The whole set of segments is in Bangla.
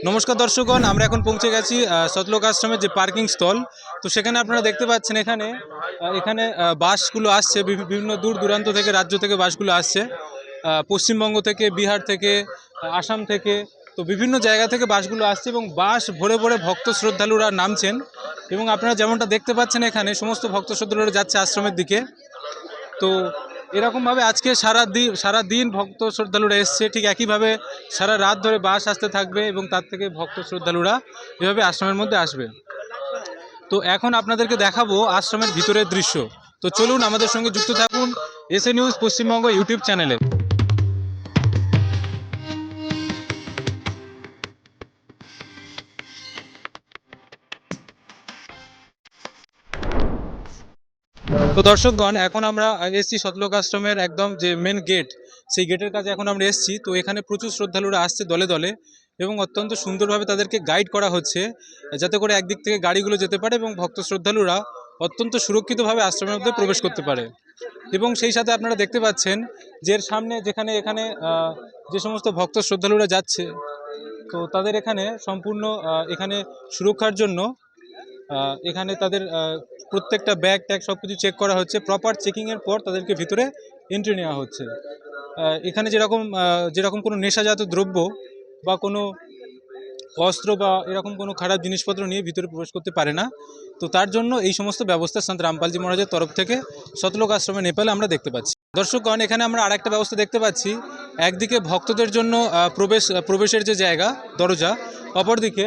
নমস্কার দর্শকগণ, আমরা এখন পৌঁছে গেছি সতলোক আশ্রমের যে পার্কিং স্থল। তো সেখানে আপনারা দেখতে পাচ্ছেন এখানে বাসগুলো আসছে, বিভিন্ন দূর দূরান্ত থেকে, রাজ্য থেকে বাসগুলো আসছে। পশ্চিমবঙ্গ থেকে, বিহার থেকে, আসাম থেকে, তো বিভিন্ন জায়গা থেকে বাসগুলো আসছে এবং বাস ভরে ভরে ভক্ত শ্রদ্ধালুরা নামছেন। এবং আপনারা যেমনটা দেখতে পাচ্ছেন, এখানে সমস্ত ভক্ত শ্রদ্ধালুরা যাচ্ছে আশ্রমের দিকে। তো এরকমভাবে আজকে সারা দিন ভক্ত শ্রদ্ধালুরা এসছে, ঠিক একইভাবে সারা রাত ধরে বাস আসতে থাকবে এবং তার থেকে ভক্ত শ্রদ্ধালুরা এভাবে আশ্রমের মধ্যে আসবে। তো এখন আপনাদেরকে দেখাবো আশ্রমের ভিতরের দৃশ্য। তো চলুন আমাদের সঙ্গে যুক্ত থাকুন এসএ নিউজ পশ্চিমবঙ্গ ইউটিউব চ্যানেলে। তো দর্শকগণ, এখন আমরা এসছি সতলোক আশ্রমের একদম যে মেন গেট, সেই গেটের কাছে এখন আমরা এসছি। তো এখানে প্রচুর শ্রদ্ধালুরা আসছে দলে দলে এবং অত্যন্ত সুন্দরভাবে তাদেরকে গাইড করা হচ্ছে, যাতে করে একদিক থেকে গাড়িগুলো যেতে পারে এবং ভক্ত শ্রদ্ধালুরা অত্যন্ত সুরক্ষিতভাবে আশ্রমের মধ্যে প্রবেশ করতে পারে। এবং সেই সাথে আপনারা দেখতে পাচ্ছেন যে এর সামনে যেখানে এখানে যে সমস্ত ভক্ত শ্রদ্ধালুরা যাচ্ছে, তো তাদের এখানে সম্পূর্ণ এখানে সুরক্ষার জন্য এখানে তাদের প্রত্যেকটা ব্যাগ ট্যাগ সব কিছু চেক করা হচ্ছে। প্রপার চেকিংয়ের পর তাদেরকে ভিতরে এন্ট্রি নেওয়া হচ্ছে। এখানে যেরকম কোনো নেশাজাত দ্রব্য বা কোনো অস্ত্র বা এরকম কোনো খারাপ জিনিসপত্র নিয়ে ভিতরে প্রবেশ করতে পারে না। তো তার জন্য এই সমস্ত ব্যবস্থা সন্ত রামপালজি মহারাজের তরফ থেকে সতলোক আশ্রমে নেপালে আমরা দেখতে পাচ্ছি। দর্শকগণ, এখানে আমরা আরেকটা ব্যবস্থা দেখতে পাচ্ছি। একদিকে ভক্তদের জন্য প্রবেশের যে জায়গা, দরজা, অপরদিকে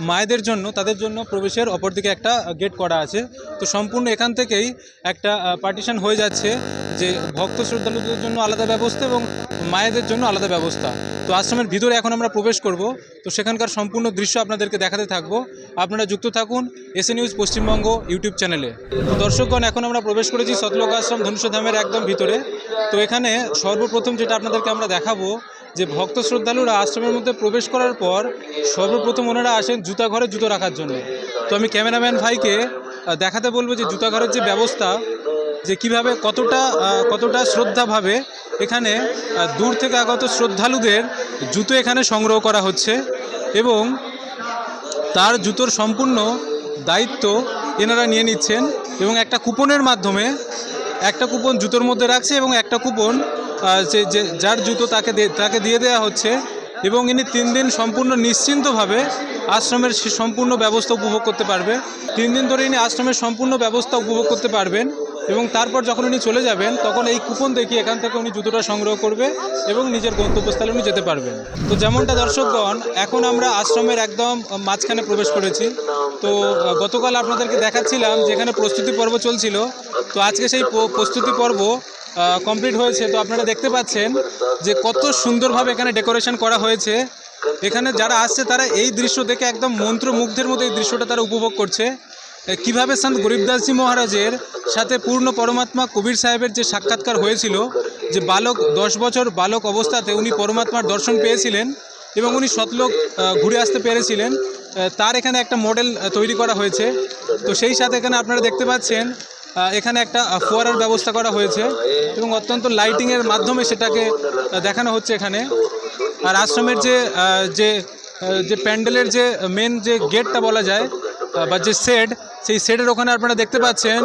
মায়েদের জন্য, তাদের জন্য প্রবেশের অপরদিকে একটা গেট করা আছে। তো সম্পূর্ণ এখান থেকেই একটা পার্টিশন হয়ে যাচ্ছে, যে ভক্ত শ্রদ্ধালুদের জন্য আলাদা ব্যবস্থা এবং মায়েদের জন্য আলাদা ব্যবস্থা। তো আশ্রমের ভিতরে এখন আমরা প্রবেশ করব। তো সেখানকার সম্পূর্ণ দৃশ্য আপনাদেরকে দেখাতে থাকবো। আপনারা যুক্ত থাকুন এসএ নিউজ পশ্চিমবঙ্গ ইউটিউব চ্যানেলে। তো দর্শকগণ, এখন আমরা প্রবেশ করেছি সতলোক আশ্রম ধনুষধামের একদম ভিতরে। তো এখানে সর্বপ্রথম যেটা আপনাদেরকে আমরা দেখাবো, যে ভক্ত শ্রদ্ধালুরা আশ্রমের মধ্যে প্রবেশ করার পর সর্বপ্রথম ওনারা আসেন জুতা ঘরে জুতো রাখার জন্য। তো আমি ক্যামেরাম্যান ভাইকে দেখাতে বলবো যে জুতা ঘরের যে ব্যবস্থা, যে কীভাবে কতটা শ্রদ্ধাভাবে এখানে দূর থেকে আগত শ্রদ্ধালুদের জুতো এখানে সংগ্রহ করা হচ্ছে এবং তার জুতোর সম্পূর্ণ দায়িত্ব এনারা নিয়ে নিচ্ছেন। এবং একটা কুপনের মাধ্যমে একটা কুপন জুতোর মধ্যে রাখছে এবং একটা কুপন যার জুতো তাকে দিয়ে দেওয়া হচ্ছে। এবং ইনি 3 দিন সম্পূর্ণ নিশ্চিন্তভাবে আশ্রমের সম্পূর্ণ ব্যবস্থা উপভোগ করতে পারবে। 3 দিন ধরে ইনি আশ্রমের সম্পূর্ণ ব্যবস্থা উপভোগ করতে পারবেন এবং তারপর যখন উনি চলে যাবেন, তখন এই কুপন দেখিয়ে এখান থেকে উনি জুতোটা সংগ্রহ করবে এবং নিজের গন্তব্যস্থলে উনি যেতে পারবেন। তো যেমনটা দর্শকগণ, এখন আমরা আশ্রমের একদম মাঝখানে প্রবেশ করেছি। তো গতকাল আপনাদেরকে দেখাচ্ছিলাম যেখানে প্রস্তুতি পর্ব চলছিল। তো আজকে সেই প্রস্তুতি পর্ব কমপ্লিট হয়েছে। তো আপনারা দেখতে পাচ্ছেন যে কত সুন্দরভাবে এখানে ডেকোরেশন করা হয়েছে। এখানে যারা আসছে তারা এই দৃশ্য দেখে একদম মন্ত্রমুগ্ধের মতো এই দৃশ্যটা তারা উপভোগ করছে। কিভাবে সন্ত গরিবদাসজি মহারাজের সাথে পূর্ণ পরমাত্মা কবির সাহেবের যে সাক্ষাৎকার হয়েছিল, যে 10 বছর বালক অবস্থাতে উনি পরমাত্মার দর্শন পেয়েছিলেন এবং উনি সতলোক ঘুরে আসতে পেরেছিলেন, তার এখানে একটা মডেল তৈরি করা হয়েছে। তো সেই সাথে এখানে আপনারা দেখতে পাচ্ছেন এখানে একটা ফোয়ারার ব্যবস্থা করা হয়েছে এবং অত্যন্ত লাইটিংয়ের মাধ্যমে সেটাকে দেখানো হচ্ছে এখানে। আর আশ্রমের যে প্যান্ডেলের যে মেন যে গেটটা বলা যায় বা যে সেই শেডের ওখানে আপনারা দেখতে পাচ্ছেন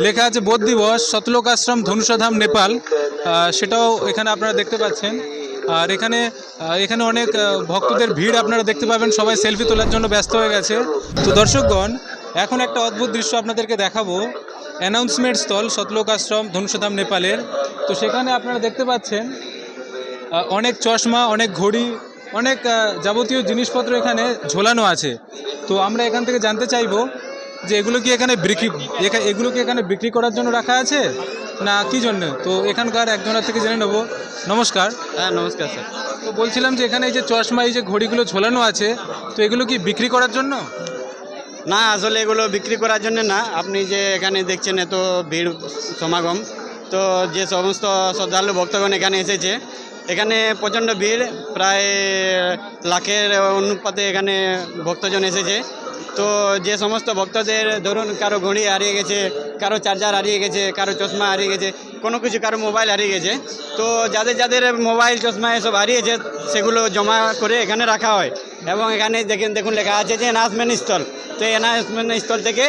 লেখা আছে বোধ দিবস সতলোক আশ্রম ধনুষধাম নেপাল। সেটাও এখানে আপনারা দেখতে পাচ্ছেন। আর এখানে অনেক ভক্তদের ভিড় আপনারা দেখতে পাবেন, সবাই সেলফি তোলার জন্য ব্যস্ত হয়ে গেছে। তো দর্শকগণ, এখন একটা অদ্ভুত দৃশ্য আপনাদেরকে দেখাবো। অ্যানাউন্সমেন্ট স্থল সতলোক আশ্রম ধনুষধাম নেপালের। তো সেখানে আপনারা দেখতে পাচ্ছেন অনেক চশমা, অনেক ঘড়ি, অনেক যাবতীয় জিনিসপত্র এখানে ঝোলানো আছে। তো আমরা এখান থেকে জানতে চাইবো যে এগুলো কি এখানে বিক্রি করার জন্য রাখা আছে না কি জন্য। তো এখানকার একজনের থেকে জেনে নেব। নমস্কার। হ্যাঁ, নমস্কার স্যার। তো বলছিলাম যে এখানে এই যে চশমা, এই যে ঘড়িগুলো ঝোলানো আছে, তো এগুলো কি বিক্রি করার জন্য? না, আসলে এগুলো বিক্রি করার জন্য না। আপনি যে এখানে দেখছেন এত ভিড় সমাগম, তো যে সমস্ত শ্রদ্ধালু ভক্তগণ এখানে এসেছে, এখানে প্রচণ্ড ভিড়, প্রায় লাখের অনুপাতে এখানে ভক্তজন এসেছে। তো যে সমস্ত ভক্তদের ধরুন কারো ঘড়ি হারিয়ে গেছে, কারো চার্জার হারিয়ে গেছে, কারো চশমা হারিয়ে গেছে, কোনো কিছু কারো মোবাইল হারিয়ে গেছে, তো যাদের মোবাইল চশমা এসব হারিয়েছে সেগুলো জমা করে এখানে রাখা হয় এবং এখানে দেখুন লেখা আছে যে অ্যানাউন্সমেন্ট স্থল। তো এই অ্যানাউন্সমেন্ট স্থল থেকে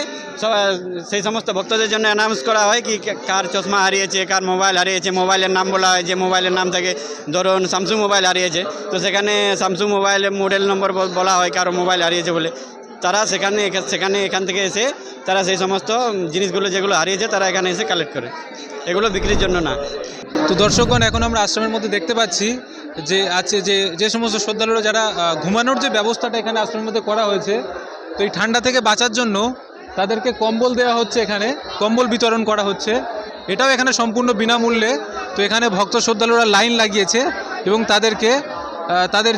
সেই সমস্ত ভক্তদের জন্য অ্যানাউন্স করা হয় কি কার চশমা হারিয়েছে, কার মোবাইল হারিয়েছে, মোবাইলের নাম বলা হয়, যে মোবাইলের নাম থাকে ধরুন স্যামসুং মোবাইল হারিয়েছে, তো সেখানে স্যামসুং মোবাইল মডেল নম্বর বলা হয় কারো মোবাইল হারিয়েছে বলে। তারা এখান থেকে এসে তারা সেই সমস্ত জিনিসগুলো যেগুলো হারিয়েছে তারা এখানে এসে কালেক্ট করে, এগুলো বিক্রির জন্য না। তো দর্শকগণ, এখন আমরা আশ্রমের মধ্যে দেখতে পাচ্ছি যে আছে যে সমস্ত শ্রদ্ধালুরা যারা ঘুমানোর যে ব্যবস্থাটা এখানে আশ্রমের মধ্যে করা হয়েছে, তো এই ঠান্ডা থেকে বাঁচার জন্য তাদেরকে কম্বল দেওয়া হচ্ছে, এখানে কম্বল বিতরণ করা হচ্ছে, এটাও এখানে সম্পূর্ণ বিনামূল্যে। তো এখানে ভক্ত শ্রদ্ধালুরা লাইন লাগিয়েছে এবং তাদেরকে তাদের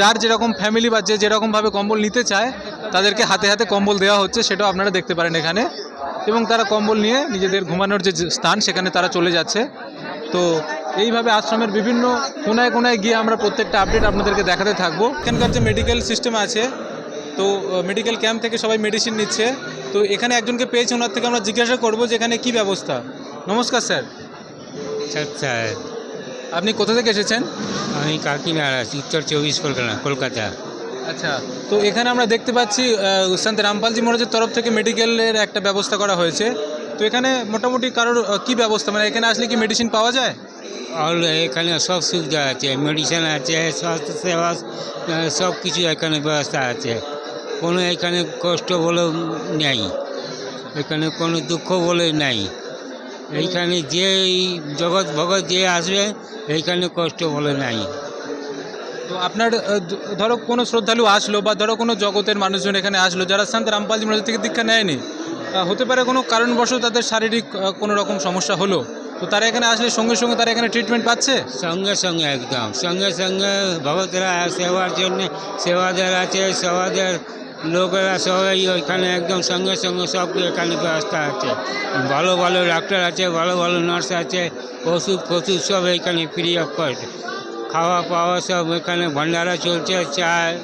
যার যেরকম ফ্যামিলি বা যে যেরকমভাবে কম্বল নিতে চায় তাদেরকে হাতে হাতে কম্বল দেওয়া হচ্ছে, সেটাও আপনারা দেখতে পারেন এখানে। এবং তারা কম্বল নিয়ে নিজেদের ঘুমানোর যে স্থান সেখানে তারা চলে যাচ্ছে। তো এইভাবে আশ্রমের বিভিন্ন কোনায় কোনায় গিয়ে আমরা প্রত্যেকটা আপডেট আপনাদেরকে দেখাতে থাকবো। এখানকার যে মেডিকেল সিস্টেম আছে, তো মেডিকেল ক্যাম্প থেকে সবাই মেডিসিন নিচ্ছে। তো এখানে একজনকে পেয়েছি, ওনার থেকে আমরা জিজ্ঞাসা করবো যে এখানে কী ব্যবস্থা। নমস্কার স্যার। আচ্ছা, আপনি কোথা থেকে এসেছেন? আমি কাকিনাড়া, উত্তর 24 পরগনা, কলকাতা। আচ্ছা, তো এখানে আমরা দেখতে পাচ্ছি সন্ত রামপালজি মহারাজের তরফ থেকে মেডিকেলের একটা ব্যবস্থা করা হয়েছে। তো এখানে মোটামুটি কারোর কী ব্যবস্থা, মানে এখানে আসলে কি মেডিসিন পাওয়া যায়? আর এখানে সব সুবিধা আছে, মেডিসিন আছে, স্বাস্থ্য সেবা, সব কিছু এখানে ব্যবস্থা আছে। কোনো এখানে কষ্ট বলে নেই, এখানে কোনো দুঃখ বলে নেই। এইখানে যে জগৎ ভগৎ যে আসবে এইখানে কষ্ট বলে নাই। তো আপনার ধরো কোনো শ্রদ্ধালু আসলো বা ধরো কোনো জগতের মানুষজন এখানে আসলো যারা সন্ত রামপালজি মহারাজ থেকে দীক্ষা নেয়নি, হতে পারে কোনো কারণবশত তাদের শারীরিক কোনো রকম সমস্যা হলো, তো তারা এখানে আসলে সঙ্গে সঙ্গে তারা এখানে ট্রিটমেন্ট পাচ্ছে? সঙ্গে সঙ্গে একদম সঙ্গে সঙ্গে ভগতরা সেবার জন্য সেবাদার আছে, সেবাদার লোকেরা সবাই ওইখানে একদম সঙ্গে সঙ্গে সব এখানে ব্যবস্থা আছে। ভালো ভালো ডাক্তার আছে, ভালো ভালো নার্স আছে, ওষুধ ফষুধ সব এখানে ফ্রি অফ কস্ট। খাওয়া পাওয়া সব এখানে, ভান্ডারা চলছে, চায়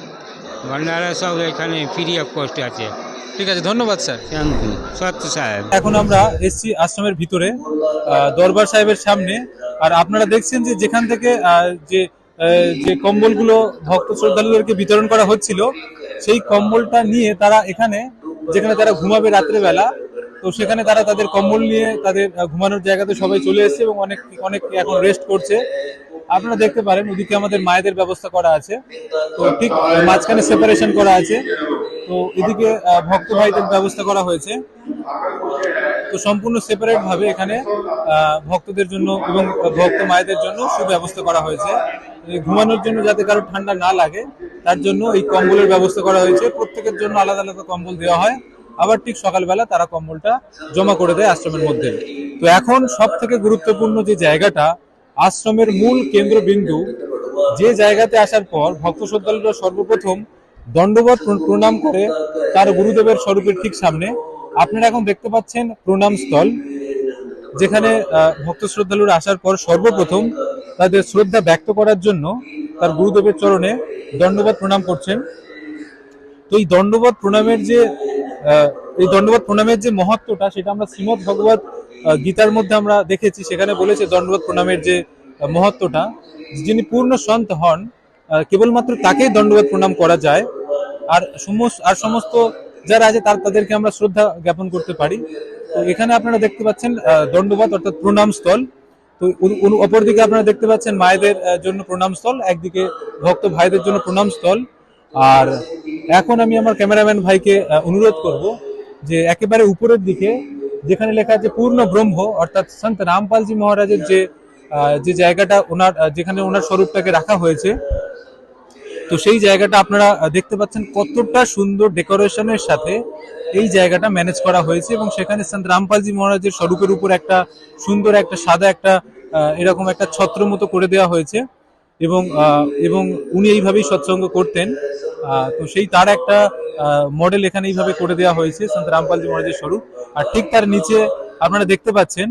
ভান্ডারা সব এখানে ফ্রি অফ কস্ট আছে। ঠিক আছে, ধন্যবাদ স্যার। থ্যাংক ইউ সত্য সাহেব। এখন আমরা এসছি আশ্রমের ভিতরে, দরবার সাহেবের সামনে। আর আপনারা দেখছেন যে যেখান থেকে যে কম্বলগুলো ভক্ত শ্রদ্ধালুদেরকে বিতরণ করা হচ্ছিল, সেই কম্বলটা নিয়ে তারা এখানে, যেখানে তারা ঘুমাবে রাত্রেবেলা, তো সেখানে তারা তাদের কম্বল নিয়ে তাদের ঘুমানোর জায়গাতে সবাই চলে এসেছে এবং অনেক এখন রেস্ট করছে। আপনারা দেখতে পারেন ওদিকে আমাদের মায়েদের ব্যবস্থা করা আছে, তো ঠিক মাঝখানে সেপারেশন করা আছে। তো এদিকে ভক্ত ভাইদের ব্যবস্থা করা হয়েছে। তো সম্পূর্ণ সেপারেট ভাবে এখানে ভক্তদের জন্য এবং ভক্ত মায়েদের জন্য সুব্যবস্থা করা হয়েছে। ঘুমানোর জন্য যাতে কারো ঠান্ডা না লাগে তার জন্য এই কম্বলের ব্যবস্থা করা হয়েছে। প্রত্যেকের জন্য আলাদা আলাদা কম্বল দেওয়া হয়, আবার ঠিক সকালবেলা তারা কম্বলটা জমা করে দেয় আশ্রমের মধ্যে। তো এখন সব থেকে গুরুত্বপূর্ণ যে জায়গাটা, আশ্রমের মূল কেন্দ্রবিন্দু, যে জায়গাতে আসার পর ভক্ত শ্রদ্ধালুরা সর্বপ্রথম দণ্ডবত প্রণাম করে তার গুরুদেবের স্বরূপের ঠিক সামনে আপনারা এখন দেখতে পাচ্ছেন প্রণাম স্থল, যেখানে ভক্ত শ্রদ্ধালুরা আসার পর সর্বপ্রথম তাদের শ্রদ্ধা ব্যক্ত করার জন্য তার গুরুদেবের চরণে দণ্ডবত প্রণাম করছেন। তো এই দণ্ডবত প্রণামের যে মহত্বটা, সেটা আমরা শ্রীমদ্ ভগবত গীতার মধ্যে আমরা দেখেছি। সেখানে বলেছে দণ্ডবত প্রণামের যে মহত্বটা, যিনি পূর্ণ সন্ত হন কেবলমাত্র তাকেই দণ্ডবত প্রণাম করা যায়। আর সমস্ত যারা আছে তাদেরকে আমরা শ্রদ্ধা জ্ঞাপন করতে পারি। তো এখানে আপনারা দেখতে পাচ্ছেন দণ্ডবত অর্থাৎ প্রণাম স্থল। তো অপরদিকে আপনারা দেখতে পাচ্ছেন মায়েদের জন্য প্রণাম স্থল, একদিকে ভক্ত ভাইদের জন্য প্রণাম স্থল। আর এখন আমি আমার ক্যামেরাম্যান ভাইকে অনুরোধ করব যে একেবারে উপরের দিকে যেখানে লেখা আছে পূর্ণ ব্রহ্ম অর্থাৎ সন্ত রামপালজি মহারাজের যে জায়গাটা যেখানে ওনার স্বরূপটাকে রাখা হয়েছে, তো সেই জায়গাটা আপনারা দেখতে পাচ্ছেন কতটা সুন্দর ডেকোরেশনের সাথে এই জায়গাটা ম্যানেজ করা হয়েছে। এবং সেখানে সন্ত রামপালজি মহারাজের স্বরূপের উপর একটা সুন্দর একটা সাদা একটা এরকম একটা ছত্র মতো করে দেওয়া হয়েছে। এবং উনি এইভাবেই সৎসঙ্গ করতেন। তো সেই তার একটা মডেল এখানে এইভাবে করে দেওয়া হয়েছে সন্ত রামপালজি মহারাজের স্বরূপ। আর ঠিক তার নিচে আপনারা দেখতে পাচ্ছেন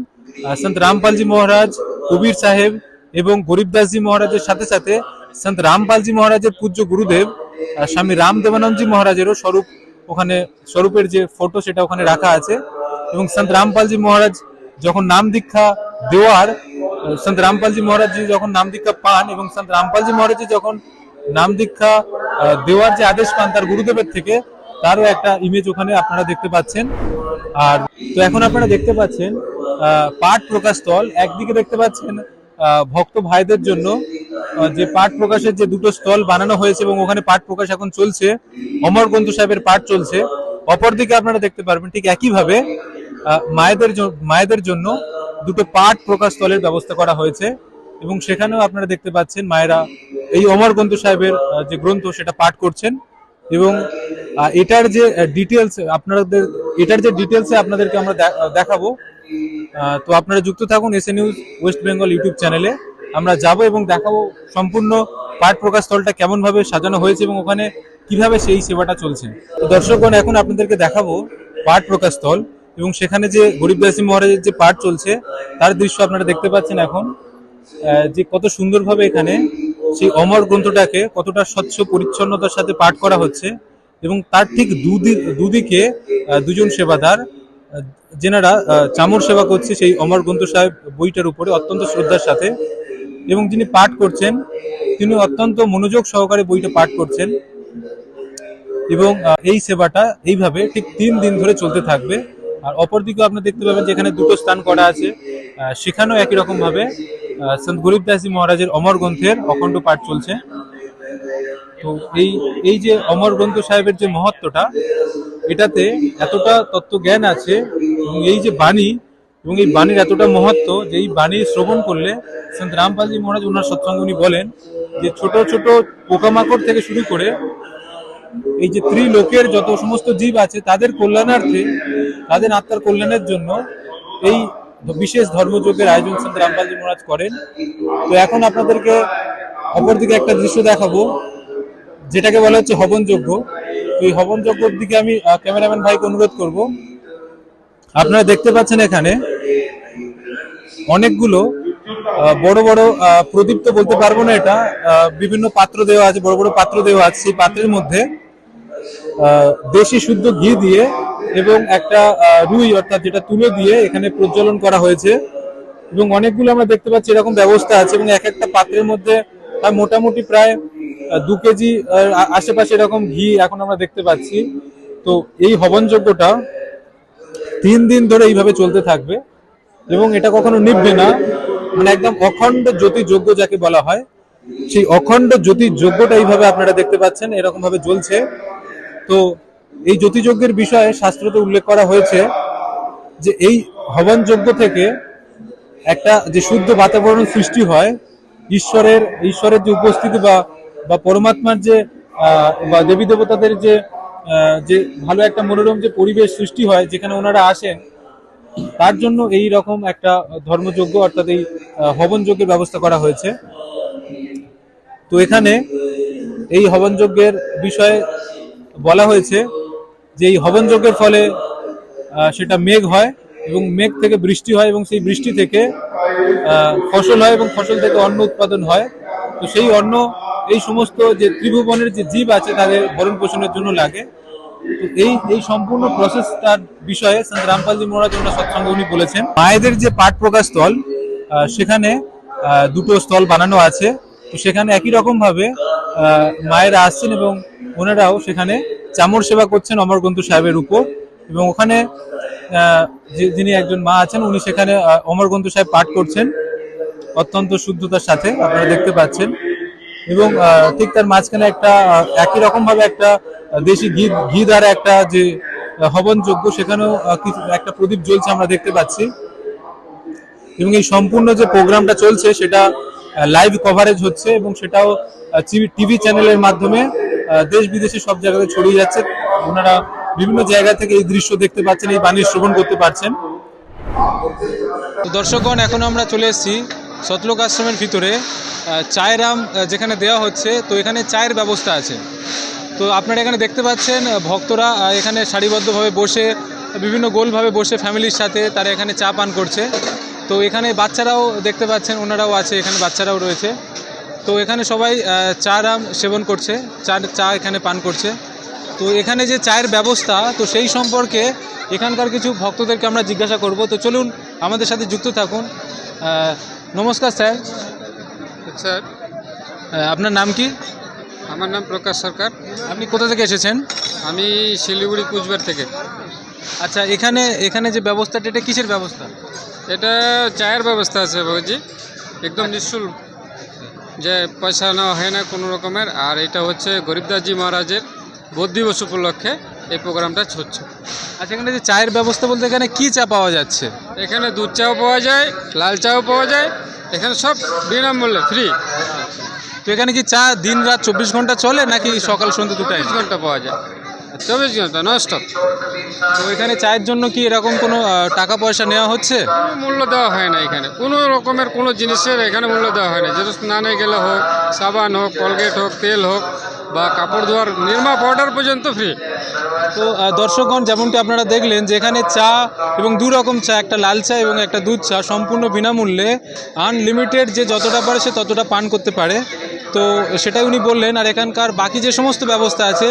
সন্ত রামপালজি মহারাজ, কবির সাহেব এবং গরিবদাসজি মহারাজের সাথে সাথে সন্ত রামপালজি মহারাজের পূজ্য গুরুদেব স্বামী রামদেবানন্দজি মহারাজেরও স্বরূপের যে ফটো সেটা ওখানে রাখা আছে। এবং সন্ত রামপালজি মহারাজ যখন নাম দীক্ষা দেওয়ার, সন্ত রামপালজি মহারাজ যখন নাম দীক্ষা পান এবং সন্ত রামপালজি মহারাজ যখন নাম দীক্ষা দেওয়ার যে আদেশ পান তার গুরুদেবের থেকে, তারও একটা ইমেজ ওখানে আপনারা দেখতে পাচ্ছেন। আর তো এখন আপনারা দেখতে পাচ্ছেন পাঠ প্রকাশ স্থল। একদিকে দেখতে পাচ্ছেন ভক্ত ভাইদের জন্য যে পাঠ প্রকাশের যে দুটো স্টল বানানো হয়েছে এবং ওখানে পাঠ প্রকাশ এখন চলছে, অমর গ্রন্থ সাহেবের পাঠ চলছে। অপরদিকে আপনারা দেখতে পারবেন ঠিক একইভাবে মায়েদের জন্য দুটো পাঠ প্রকাশ স্থলের ব্যবস্থা করা হয়েছে এবং সেখানেও আপনারা দেখতে পাচ্ছেন মায়েরা এই অমর গ্রন্থ সাহেবের যে গ্রন্থ সেটা পাঠ করছেন। এবং এটার যে ডিটেলসে আপনাদেরকে আমরা দেখাবো। তো আপনারা যুক্ত থাকুন SA news West Bengal YouTube চ্যানেলে। আমরা যাব এবং দেখাবো সম্পূর্ণ পাঠ প্রকাশ স্থলটা কেমন ভাবে সাজানো হয়েছে এবং ওখানে কিভাবে সেই সেবাটা চলছে। তো দর্শকগণ, এখন আপনাদেরকে দেখাবো পাঠ প্রকাশ স্থল এবং সেখানে যে গরিবদাসী মহারাজের যে পাঠ চলছে তার দৃশ্য আপনারা দেখতে পাচ্ছেন এখন। যে কত সুন্দরভাবে এখানে সেই অমর গ্রন্থটাকে কতটা স্বচ্ছ পরিচ্ছন্নতার সাথে পাঠ করা হচ্ছে এবং তার ঠিক দুদিকে দুজন সেবাদার যেনারা চামর সেবা করছে সেই অমর গ্রন্থ সাহেব বইটার উপরে অত্যন্ত শ্রদ্ধার সাথে, এবং যিনি পাঠ করছেন তিনি অত্যন্ত মনোযোগ সহকারে বইটা পাঠ করছেন। এবং এই সেবাটা এইভাবে ঠিক 3 দিন ধরে চলতে থাকবে। আর অপরদিকে আপনারা দেখতে পাবেন যেখানে দুটো স্থান করা আছে, সেখানেও একই রকম ভাবে সন্ত গরিবদাসী মহারাজের অমর গ্রন্থের অখণ্ড পাঠ চলছে। তো এই যে অমর গ্রন্থ সাহেবের যে মহত্বটা, এটাতে এতটা তত্ত্ব জ্ঞান আছে এবং এই যে বাণী এবং এই বাণীর এতটা মহত্ব যে এই বাণী শ্রবণ করলে সন্ত রামপালজি মহারাজ ওনার সৎসঙ্গ উনি বলেন যে ছোট ছোট পোকামাকড় থেকে শুরু করে এই যে ত্রিলোকের যত সমস্ত জীব আছে তাদের কল্যাণার্থে, তাদের আত্মার কল্যাণের জন্য এই বিশেষ ধর্মযজ্ঞের আয়োজন সন্ত রামপালজি মহারাজ করেন। তো এখন আপনাদেরকে অপরদিকে একটা দৃশ্য দেখাবো যেটাকে বলা হচ্ছে হবন যজ্ঞ। তো এই হবন যজ্ঞের দিকে আমি ক্যামেরাম্যান ভাইকে অনুরোধ করব। আপনারা দেখতে পাচ্ছেন এখানে অনেকগুলো বড় বড় প্রদীপ, তো বলতে পারবো না, এটা বিভিন্ন পাত্র দেওয়া আছে, বড় বড় পাত্র দেওয়া আছে। সেই পাত্রের মধ্যে দেশি শুদ্ধ ঘি দিয়ে এবং একটা রুই অর্থাৎ যেটা তুলো দিয়ে এখানে প্রজ্বলন করা হয়েছে এবং অনেকগুলো আমরা দেখতে পাচ্ছি এরকম ব্যবস্থা আছে এবং এক একটা পাত্রের মধ্যে মোটামুটি প্রায় 2 কেজি আশেপাশে এরকম ঘি এখন আমরা দেখতে পাচ্ছি। তো এই হবন যজ্ঞটা 3 দিন ধরে এইভাবে চলতে থাকবে এবং এটা কখনো নিভবে না, মানে একদম অখণ্ড জ্যোতি যজ্ঞ যাকে বলা হয়, সেই অখণ্ড জ্যোতি যজ্ঞটা এইভাবে আপনারা দেখতে পাচ্ছেন এরকম ভাবে জ্বলছে। তো এই জ্যোতি যজ্ঞের বিষয়ে শাস্ত্রতে উল্লেখ করা হয়েছে যে এই হবন যজ্ঞ থেকে একটা যে শুদ্ধ বাতাবরণ সৃষ্টি হয়, ঈশ্বরের যে উপস্থিতি বা পরমাত্মার যে বা দেবী দেবতাদের যে ভালো একটা মনোরম যে পরিবেশ সৃষ্টি হয় যেখানে ওনারা আসেন, তার জন্য এই রকম একটা ধর্মযজ্ঞ অর্থাৎ এই হবন যজ্ঞের ব্যবস্থা করা হয়েছে। তো এখানে এই হবন যজ্ঞের বিষয়ে বলা হয়েছে যে এই হবন যজ্ঞের ফলে সেটা মেঘ হয় এবং মেঘ থেকে বৃষ্টি হয় এবং সেই বৃষ্টি থেকে ফসল হয় এবং ফসল থেকে অন্ন উৎপাদন হয়। তো সেই অন্ন এই সমস্ত যে ত্রিভুবনের যে জীব আছে তাদের ভরণ পোষণের জন্য লাগে। তো এই সম্পূর্ণ প্রসেসটার বিষয়ে সন্ত রামপালজি মহারাজ ওনার সৎসঙ্গে উনি বলেছেন। মায়েদের যে পাঠ প্রকাশ স্থল, সেখানে দুটো স্থল বানানো আছে। তো সেখানে একই রকম ভাবে মায়েরা আসছেন এবং ওনারাও সেখানে চামর সেবা করছেন অমর গ্রন্থ সাহেবের উপর। এবং ওখানে যিনি একজন মা আছেন উনি সেখানে অমর গ্রন্থ সাহেব পাঠ করছেন অত্যন্ত শুদ্ধতার সাথে, আপনারা দেখতে পাচ্ছেন। এবং ঠিক তার মাঝখানে একটা একই রকম ভাবে একটা দেশি ঘি দ্বারা একটা যে হবন যজ্ঞ, সেখানেও কিছু একটা প্রদীপ জ্বলছে আমরা দেখতে পাচ্ছি। এবং এই সম্পূর্ণ যে প্রোগ্রামটা চলছে সেটা লাইভ কভারেজ হচ্ছে এবং সেটাও টিভি চ্যানেলের মাধ্যমে দেশ বিদেশে সব জায়গাতে ছড়িয়ে যাচ্ছে। ওনারা বিভিন্ন জায়গা থেকে এই দৃশ্য দেখতে পাচ্ছেন, এই বাণী শ্রবণ করতে পারছেন। দর্শকগণ, এখন আমরা চলে এসেছি সতলোক আশ্রমের ভিতরে চায়ের আম যেখানে দেওয়া হচ্ছে। তো এখানে চায়ের ব্যবস্থা আছে। তো আপনারা এখানে দেখতে পাচ্ছেন ভক্তরা এখানে সারিবদ্ধভাবে বসে বিভিন্ন গোলভাবে বসে ফ্যামিলির সাথে তারা এখানে চা পান করছে। তো এখানে বাচ্চারাও দেখতে পাচ্ছেন, ওনারাও আছে, এখানে বাচ্চারাও রয়েছে। তো এখানে সবাই চার আম সেবন করছে, চা এখানে পান করছে। তো এখানে যে চায়ের ব্যবস্থা, তো সেই সম্পর্কে এখানকার কিছু ভক্তদেরকে আমরা জিজ্ঞাসা করব। তো চলুন আমাদের সাথে যুক্ত থাকুন। নমস্কার স্যার। স্যার, আপনার নাম কি? আমার নাম প্রকাশ সরকার। আপনি কোথা থেকে এসেছেন? আমি শিলিগুড়ি কুচবিহার থেকে। আচ্ছা, এখানে এখানে যে ব্যবস্থাটা, এটা কিসের ব্যবস্থা? এটা চায়ের ব্যবস্থা আছে বাবুজি, একদম নিঃশুল্ক, যে পয়সা নেওয়া হয় না কোনো রকমের। আর এটা হচ্ছে গরিবদাসজি মহারাজের বোধ দিবস উপলক্ষে এই প্রোগ্রামটা হচ্ছে। আচ্ছা, এখানে যে চায়ের ব্যবস্থা বলতে এখানে কি চা পাওয়া যাচ্ছে? এখানে দুধ চাও পাওয়া যায়, লাল চাও পাওয়া যায়, এখানে সব বিনামূল্যে ফ্রি। তো এখানে কি চা দিন রাত 24 ঘন্টা চলে নাকি সকাল সন্ধ্যে দুটাই? 24 ঘন্টা পাওয়া যায়, 24 ঘন্টা নন স্টপ। তো এখানে চায়ের জন্য কি এরকম কোনো টাকা পয়সা নেওয়া হচ্ছে? কোনো মূল্য দেওয়া হয় না এখানে, কোনো রকমের কোনো জিনিসের এখানে মূল্য দেওয়া হয় না। যেটা স্নানে গেলে হোক, সাবান হোক, কোলগেট হোক, তেল হোক, বা কাপড় ধোয়ার নির্মা পাউডার পর্যন্ত ফ্রি। তো দর্শকগণ, যেমনটি আপনারা দেখলেন যে এখানে চা এবং দু রকম চা, একটা লাল চা এবং একটা দুধ চা, সম্পূর্ণ বিনামূল্যে আনলিমিটেড, যে যতটা পারে সে ততটা পান করতে পারে। তো সেটাই উনি বললেন। আর এখানকার বাকি যে সমস্ত ব্যবস্থা আছে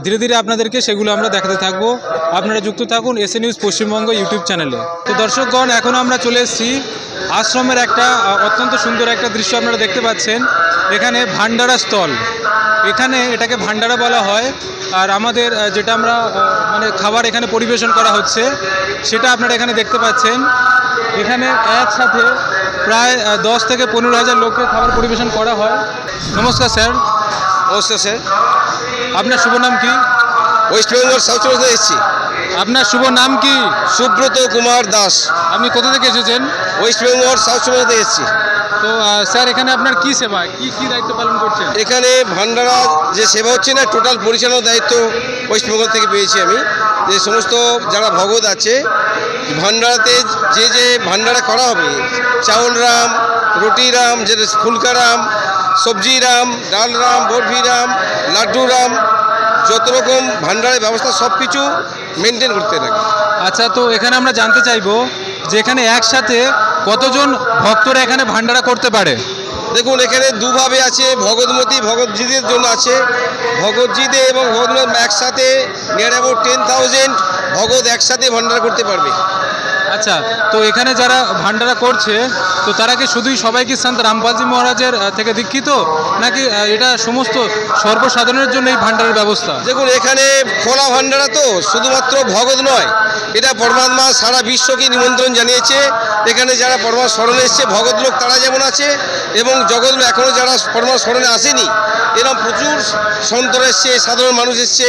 ধীরে ধীরে আপনাদেরকে সেগুলো আমরা দেখাতে থাকবো। আপনারা যুক্ত থাকুন এসএ নিউজ পশ্চিমবঙ্গ ইউটিউব চ্যানেলে। তো দর্শকগণ, এখন আমরা চলে এসেছি আশ্রমের একটা অত্যন্ত সুন্দর একটা দৃশ্য আপনারা দেখতে পাচ্ছেন। এখানে ভান্ডারা স্থল, এখানে এটাকে ভান্ডারা বলা হয়। আর আমাদের যেটা আমরা মানে খাবার এখানে পরিবেশন করা হচ্ছে সেটা আপনারা এখানে দেখতে পাচ্ছেন। এখানে একসাথে প্রায় 10 থেকে 15,000 লোককে খাবার পরিবেশন করা হয়। নমস্কার স্যার। নমস্কার স্যার, আপনার শুভ নাম কি? ওয়েস্ট বেঙ্গল সাউথ চব্বিশ থেকে এসেছি। আপনার শুভ নাম কি? সুব্রত কুমার দাস, আপনি কোথা থেকে এসেছেন? ওয়েস্ট বেঙ্গল সাউথ চব্বিশ থেকে এসেছি। তো স্যার, এখানে আপনার কি সেবা, কি দায়িত্ব পালন করছেন? এখানে ভান্ডারা যে সেবা হচ্ছে না, টোটাল পরিচালনার দায়িত্ব ওয়েস্ট বেঙ্গল থেকে পেয়েছি আমি। যে সমস্ত যারা ভগত আছে ভান্ডারাতে, যে ভান্ডারা করা হবে, চাউল রাম, রুটি রাম, যেটা ফুলকা রাম, সবজি রাম, ডাল রাম, বরফি রাম, লাড্ডু রাম, যত রকম ভান্ডারের ব্যবস্থা সব কিছু মেনটেন করতে লাগে। আচ্ছা, তো এখানে আমরা জানতে চাইবো যে এখানে একসাথে কতজন ভক্তরা এখানে ভান্ডারা করতে পারে? দেখুন, এখানে দুভাবে আছে, ভগতমতী ভগতজিদের জন্য আছে। ভগতজিদের এবং ভগতমতী একসাথে নিয়ার অ্যাবাউট 10,000 ভগত একসাথে ভান্ডারা করতে পারবে। আচ্ছা, তো এখানে যারা ভান্ডারা করছে তো তারা কি শুধুই সবাই কি সন্ত রামপালজি মহারাজের থেকে দীক্ষিত, নাকি এটা সমস্ত সর্বসাধারণের জন্য এই ভান্ডারের ব্যবস্থা? দেখুন, এখানে খোলা ভান্ডারা তো শুধুমাত্র ভগত নয়, এটা পরমাত্মা সারা বিশ্বকে নিমন্ত্রণ জানিয়েছে। এখানে যারা পরমাত্মা স্মরণে এসছে, ভগত লোক তারা যেমন আছে, এবং জগৎ লোক এখনও যারা পরমাত্মা স্মরণে আসেনি, এরকম প্রচুর সন্তরা এসছে, সাধারণ মানুষ এসছে,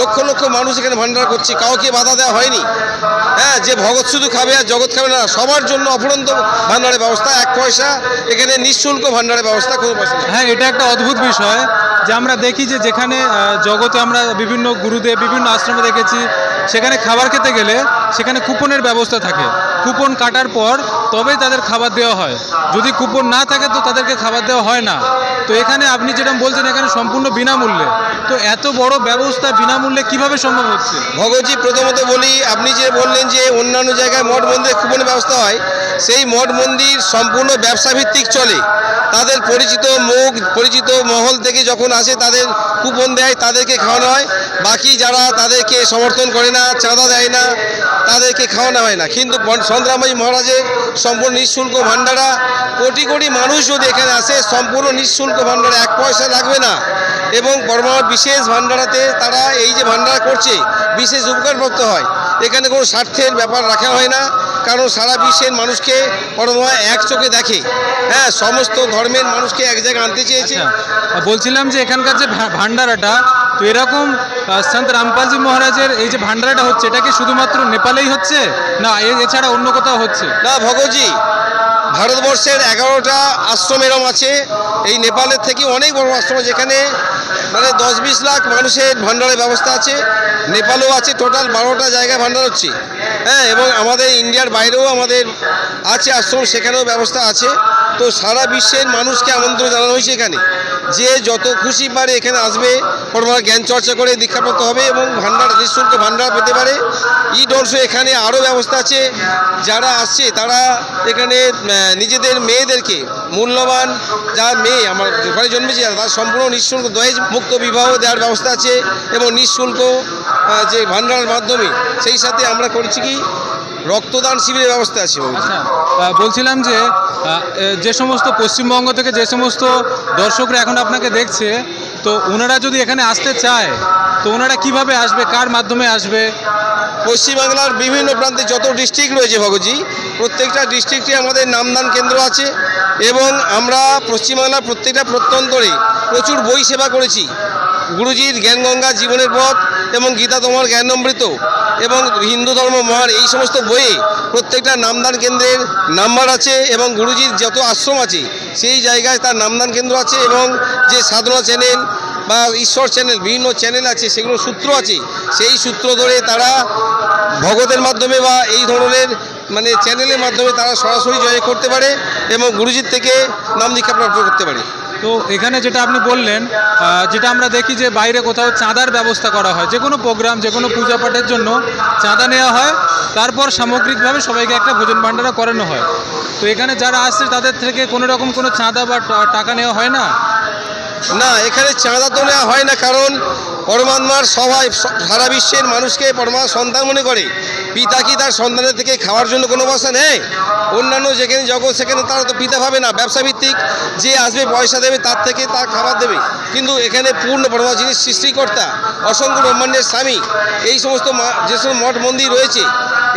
লক্ষ লক্ষ মানুষ এখানে ভান্ডারা করছে, কাউকে বাধা দেওয়া হয়নি। হ্যাঁ, যে ভগত শুধু খাবে আর জগৎ খাবে না, সবার জন্য অফুরন্ত ভান্ডারের ব্যবস্থা, 1 পয়সা এখানে নিঃশুল্ক ভান্ডারের ব্যবস্থা, কোনো পয়সা নেই। হ্যাঁ, এটা একটা অদ্ভুত বিষয় যে আমরা দেখি যে যেখানে জগতে আমরা বিভিন্ন গুরুদেব বিভিন্ন আশ্রমে দেখেছি, সেখানে খাবার খেতে গেলে সেখানে কুপনের ব্যবস্থা থাকে। কুপন কাটার পর তবেই তাদের খাবার দেওয়া হয়, যদি কুপন না থাকে তো তাদেরকে খাবার দেওয়া হয় না। তো এখানে আপনি যেটা বলছেন এখানে সম্পূর্ণ বিনামূল্যে, তো এত বড় ব্যবস্থা বিনামূল্যে কিভাবে সম্ভব হচ্ছে? ভগতজি, প্রথমত বলি, আপনি যে বললেন যে অন্যান্য জায়গায় মঠ মন্দিরে কুপনের ব্যবস্থা হয়, সেই মঠ মন্দির সম্পূর্ণ ব্যবসা ভিত্তিক চলে। তাদের পরিচিত মুখ, পরিচিত মহল থেকে যখন আসে তাদের কুপন দেয়, তাদেরকে খাওয়ানো হয়। বাকি যারা তাদেরকে সমর্থন করে না, চাঁদা দেয় না, তাদেরকে খাওয়ানো হয় না। কিন্তু সন্ত রামপালজি মহারাজের সম্পূর্ণ নিঃশুল্ক ভান্ডারা, কোটি কোটি মানুষ যদি এখানে আসে, সম্পূর্ণ নিঃশুল্ক ভান্ডারা, 1 পয়সা লাগবে না। এবং পরমাত্মার বিশেষ ভান্ডারাতে তারা এই যে ভান্ডারা করছে বিশেষ উপকারপ্রাপ্ত হয়। এখানে কোনো স্বার্থের ব্যাপার রাখা হয় না, কারণ সারা বিশ্বের মানুষকে পরমাত্মা এক চোখে দেখে। হ্যাঁ, সমস্ত ধর্মের মানুষকে এক জায়গায় আনতে চেয়েছে। বলছিলাম যে এখানকার যে ভান্ডারাটা, তো এরকম সন্ত রামপালজি মহারাজের এই যে ভান্ডারাটা হচ্ছে, এটা কি শুধুমাত্র নেপালেই হচ্ছে না এছাড়া অন্য কোথাও হচ্ছে? না ভগতজি, ভারতবর্ষের 11টা আশ্রম এরম আছে। এই নেপালের থেকে অনেক বড় আশ্রম, যেখানে মানে 10-20 লাখ মানুষের ভান্ডারের ব্যবস্থা আছে। নেপালেও আছে, টোটাল 12টা জায়গায় ভান্ডার হচ্ছে। হ্যাঁ, এবং আমাদের ইন্ডিয়ার বাইরেও আমাদের আছে আশ্রম, সেখানেও ব্যবস্থা আছে। তো সারা বিশ্বের মানুষকে আমন্ত্রণ জানানো হয়েছে এখানে, যে যত খুশি পারে এখানে আসবে, পরমাত্মার জ্ঞান চর্চা করে দীক্ষাপ্রাপ্ত হবে এবং ভান্ডার, নিঃশুল্ক ভান্ডার পেতে পারে। ইট অলসো এখানে আরও ব্যবস্থা আছে। যারা আসছে তারা এখানে নিজেদের মেয়েদেরকে, মূল্যবান যা মেয়ে আমার ঘরে জন্মেছে তার সম্পূর্ণ নিঃশুল্ক দহেজ মুক্ত বিবাহ দেওয়ার ব্যবস্থা আছে, এবং নিঃশুল্ক যে ভান্ডারের মাধ্যমে সেই সাথে আমরা করছি কি রক্তদান শিবিরের ব্যবস্থা আছে। আচ্ছা, বলছিলাম যে যে সমস্ত পশ্চিমবঙ্গ থেকে যে সমস্ত দর্শকরা এখন আপনাকে দেখছে, তো ওনারা যদি এখানে আসতে চায় তো ওনারা কিভাবে আসবে, কার মাধ্যমে আসবে? পশ্চিমবাংলার বিভিন্ন প্রান্তে যত ডিস্ট্রিক্ট রয়েছে ভগতজি, প্রত্যেকটা ডিস্ট্রিক্টে আমাদের নামদান কেন্দ্র আছে এবং আমরা পশ্চিমবাংলার প্রত্যেকটা প্রত্যন্তরে প্রচুর বই সেবা করেছি। গুরুজির জ্ঞানগঙ্গা, জীবনের পথ এবং গীতা তোমার জ্ঞানামৃত এবং হিন্দু ধর্ম মহান, এই সমস্ত বইয়ে প্রত্যেকটা নামদান কেন্দ্রের নাম্বার আছে এবং গুরুজির যত আশ্রম আছে সেই জায়গায় তার নামদান কেন্দ্র আছে এবং যে সাধনা চ্যানেল বা ঈশ্বর চ্যানেল, বিভিন্ন চ্যানেল আছে, সেগুলো সূত্র আছে, সেই সূত্র ধরে তারা ভগতের মাধ্যমে বা এই ধরনের মানে চ্যানেলের মাধ্যমে তারা সরাসরি জয় করতে পারে এবং গুরুজির থেকে নাম দীক্ষা প্রাপ্ত করতে পারে। তো এখানে যেটা আপনি বললেন, যেটা আমরা দেখি যে বাইরে কোথাও চাঁদার ব্যবস্থা করা হয়, যে কোনো প্রোগ্রাম, যে কোনো পূজা পাঠের জন্য চাঁদা নেওয়া হয়, তারপর সামগ্রিকভাবে সবাইকে একটা ভোজন ভাণ্ডারা করানো হয়। তো এখানে যারা আসছে তাদের থেকে কোনো রকম কোনো চাঁদা বা টাকা নেওয়া হয় না? না, এখানে চাঁদা তো নেওয়া হয় না, কারণ পরমাত্মার সবাই সারা বিশ্বের মানুষকে পরমাত্মার সন্তান মনে করে। পিতা কি তার সন্তানের থেকে খাওয়ার জন্য কোনো ব্যবস্থা নেই? অন্যান্য যেখানে জগৎ সেখানে তারা তো পিতা ভাবে না, ব্যবসা ভিত্তিক, যে আসবে পয়সা দেবে তার থেকে তার খাবার দেবে। কিন্তু এখানে পূর্ণ পরমাত্মা যিনি সৃষ্টিকর্তা, অসংখ্য ব্রহ্মাণ্ডের স্বামী, এই সমস্ত যে সমস্ত মঠ মন্দির রয়েছে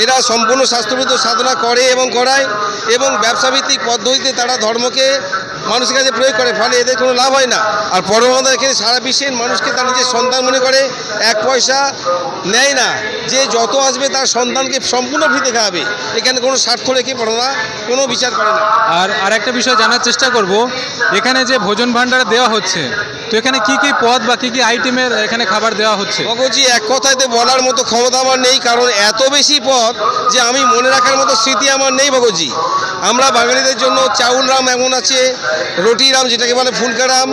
এরা সম্পূর্ণ শাস্ত্রবিদ্ধ সাধনা করে এবং করায় এবং ব্যবসাভিত্তিক পদ্ধতিতে তারা ধর্মকে মানুষের কাছে প্রয়োগ করে, ফলে এদের কোনো লাভ হয় না। আর পরমাত্মা এখানে সারা বিশ্বের মানুষকে তার নিজের সন্তান মনে করে, এক পয়সা নেয় না, যে যত আসবে তার সন্তানকে সম্পূর্ণ ফ্রিতে খাওয়াবে। এখানে কোনো স্বার্থ রেখে পরমাত্মা কোনো বিচার করে না। আর একটা বিষয় জানার চেষ্টা করব, এখানে যে ভোজন ভাণ্ডার দেওয়া হচ্ছে, তো এখানে কি কি পদ বা কি কি আইটেমের এখানে খাবার দেওয়া হচ্ছে? ভগতজি, এক কথাতে বলার মতো ক্ষমতা আমার নেই, কারণ এত বেশি পদ যে আমি মনে রাখার মতো স্মৃতি আমার নেই ভগতজি। আমরা বাঙালিদের জন্য চাউল রাম এমন আছে, রুটি রাম যেটাকে বলে ফুলকা রাম,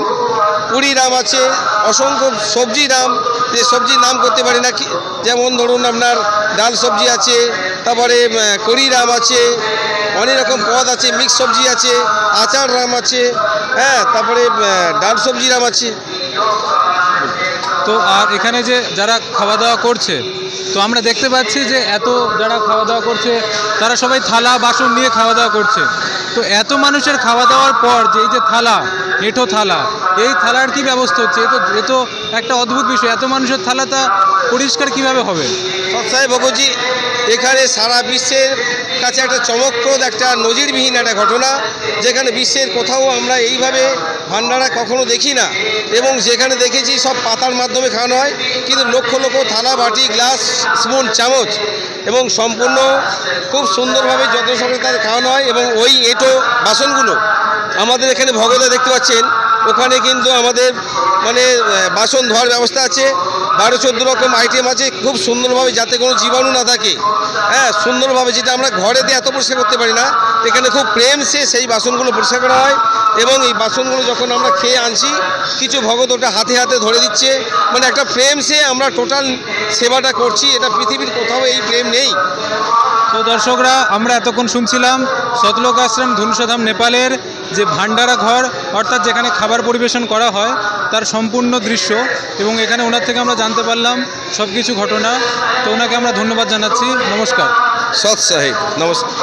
পুরি রাম আছে, অসংখ্য সবজি রাম, যে সবজির নাম করতে পারি না, যেমন ধরুন আপনার ডাল সবজি আছে, তারপরে কড়ি রাম আছে, অনেক রকম পদ আছে, মিক্স সবজি আছে, আচার রাম আছে, হ্যাঁ, তারপরে ডাল সবজি রাম আছে। তো আর এখানে যে যারা খাওয়া দাওয়া করছে, তো আমরা দেখতে পাচ্ছি যে এত যারা খাওয়া দাওয়া করছে তারা সবাই থালা বাসন নিয়ে খাওয়া দাওয়া করছে। তো এত মানুষের খাওয়া দাওয়ার পর যে এই যে থালা, এঁঠো থালা, এই থালার কি ব্যবস্থা হচ্ছে? এ তো একটা অদ্ভুত বিষয়, এত মানুষের থালাটা পরিষ্কার কিভাবে হবে? সৎসাই ভগতজি, এখানে সারা বিশ্বের কাছে একটা চমকপ্রদ, একটা নজিরবিহীন একটা ঘটনা, যেখানে বিশ্বের কোথাও আমরা এইভাবে ভান্ডারা কখনো দেখি না এবং যেখানে দেখেছি সব পাতার মাধ্যমে খাওয়ানো হয়, কিন্তু লক্ষ লক্ষ থালা, বাটি, গ্লাস, স্পুন, চামচ এবং সম্পূর্ণ খুব সুন্দরভাবে যত্ন সহকারে তাদের খাওয়ানো হয়। এবং ওই এঁটো বাসনগুলো আমাদের এখানে ভগতে দেখতে পাচ্ছেন, ওখানে কিন্তু আমাদের মানে বাসন ধোয়ার ব্যবস্থা আছে, 12-14 রকম আইটেম আছে, খুব সুন্দরভাবে, যাতে কোনো জীবাণু না থাকে, হ্যাঁ, সুন্দরভাবে, যেটা আমরা ঘরেতে এত পরিষ্কার করতে পারি না, এখানে খুব প্রেম সে সেই বাসনগুলো পরিষ্কার করা হয়। এবং এই বাসনগুলো যখন আমরা খেয়ে আনছি, কিছু ভগত ওটা হাতে হাতে ধরে দিচ্ছে, মানে একটা প্রেম সে আমরা টোটাল সেবাটা করছি, এটা পৃথিবীর কোথাও এই প্রেম নেই। তো দর্শকরা, আমরা এতক্ষণ শুনছিলাম সতলোক আশ্রম ধনুষাধাম নেপালের যে ভান্ডারা ঘর, অর্থাৎ যেখানে খাবার পরিবেশন করা হয় তার সম্পূর্ণ দৃশ্য, এবং এখানে ওনার থেকে আমরা জানতে পারলাম সব কিছু ঘটনা। তো ওনাকে আমরা ধন্যবাদ জানাচ্ছি। নমস্কার। সৎ সাহেব, নমস্কার।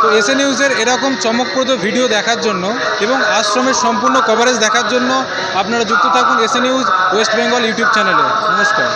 তো এসএ নিউজের এরকম চমকপ্রদ ভিডিও দেখার জন্য এবং আশ্রমের সম্পূর্ণ কভারেজ দেখার জন্য আপনারা যুক্ত থাকুন SA news West Bengal YouTube চ্যানেলে। নমস্কার।